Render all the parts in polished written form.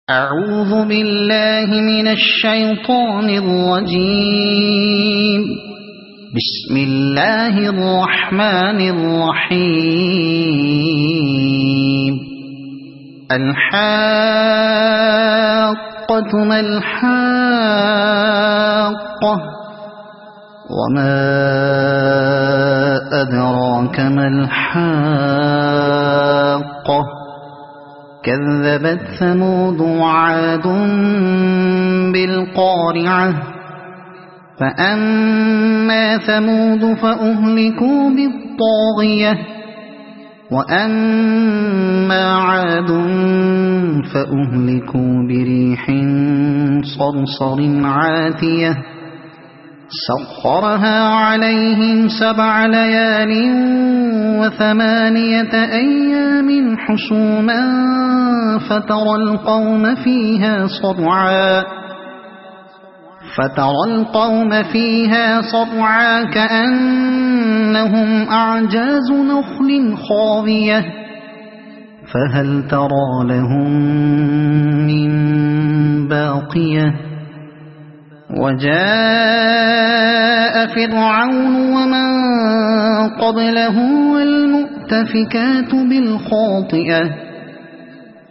أعوذ بالله من الشيطان الرجيم. بسم الله الرحمن الرحيم. الحاقة ما الحاقة وما أدراك ما الحاقة كذبت ثمود وعاد بالقارعة فأما ثمود فأهلكوا بالطاغية وأما عاد فأهلكوا بريح صرصر عاتية سخرها عليهم 7 ليال و8 أيام حسوما فترى القوم فيها صرعا كأنهم أعجاز نخل خاوية فهل ترى لهم من باقية وجاء فرعون ومن قبله والمؤتفكات بالخاطئة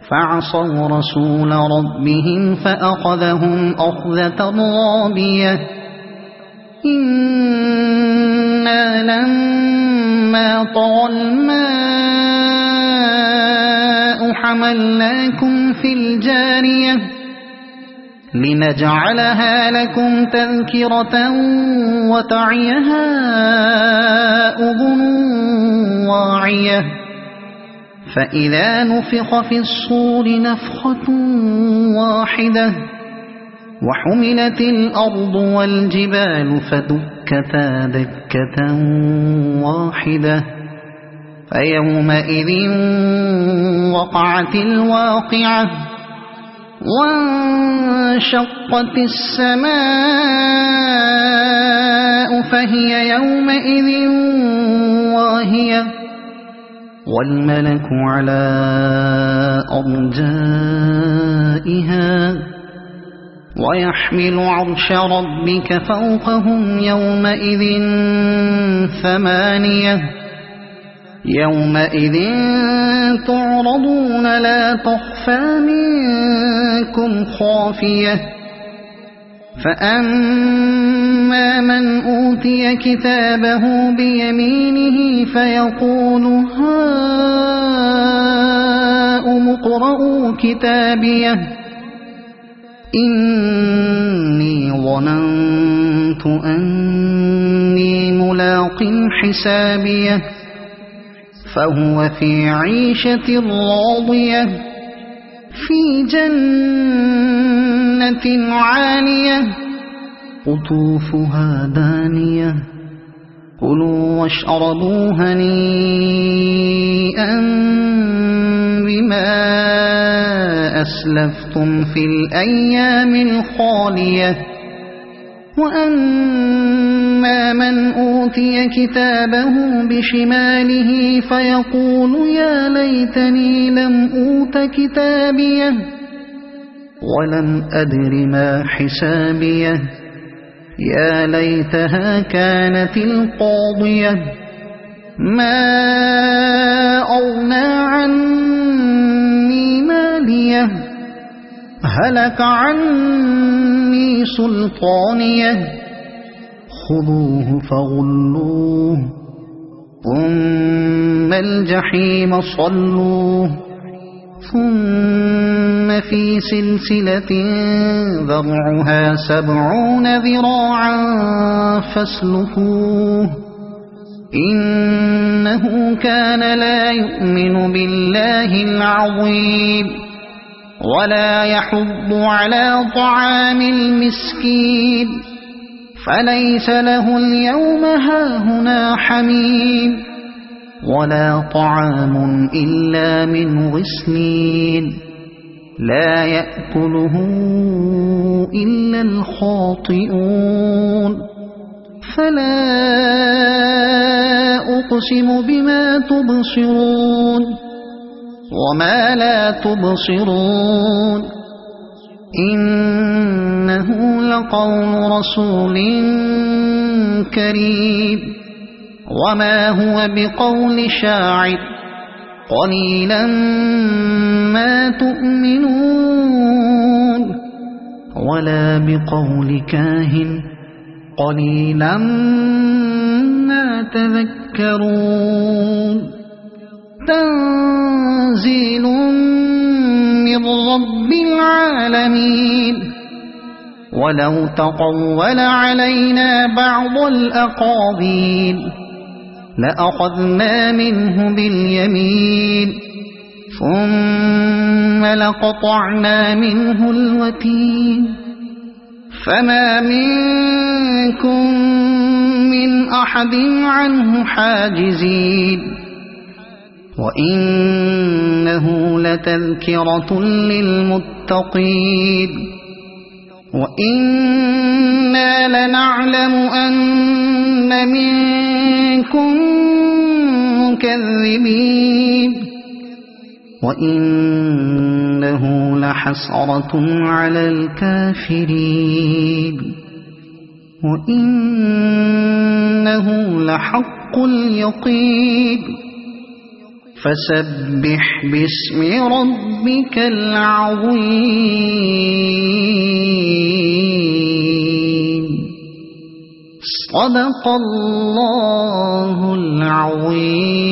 فعصوا رسول ربهم فأخذهم أخذة رابية إنا لما طغى الماء حملناكم في الجارية لنجعلها لكم تذكرة وتعيها أذن واعية فإذا نفخ في الصور نفخة واحدة وحملت الأرض والجبال فدكتا دكة واحدة فيومئذ وقعت الواقعة وانشقت السماء فهي يومئذ واهية والملك على أرجائها ويحمل عرش ربك فوقهم يومئذ 8 يومئذ تعرضون لا تخفى منكم خافية فأما من أوتي كتابه بيمينه فيقول هاؤم اقرءوا كتابيه إني ظننت أني ملاق حسابيه فهو في عيشة راضية في جنة عالية قطوفها دانية كلوا واشربوا هنيئا بما أسلفتم في الأيام الخالية وأما من أوتي كتابه بشماله فيقول يا ليتني لم أوت كتابيه ولم أدر ما حسابيه يا ليتها كانت القاضية ما أغنى عني ماليه هلك عني سلطانيه خذوه فغلوه ثم الجحيم صلوه ثم في سلسلة ذرعها 70 ذراعا فاسلكوه إنه كان لا يؤمن بالله العظيم ولا يحض على طعام المسكين فليس له اليوم هاهنا حميم ولا طعام إلا من غسلين لا يأكله إلا الخاطئون فلا أقسم بما تبصرون وما لا تبصرون إنه لقول رسول كريم وما هو بقول شاعر قليلا ما تؤمنون ولا بقول كاهن قليلا ما تذكرون تنزيل من رب العالمين ولو تقول علينا بعض الأقاويل لأخذنا منه باليمين ثم لقطعنا منه الوتين فما منكم من أحد عنه حاجزين وإنه لتذكرة للمتقين وإنا لنعلم أن منكم مكذبين وإنه لحسرة على الكافرين وإنه لحق اليقين فسبح باسم ربك العظيم صدق الله العظيم.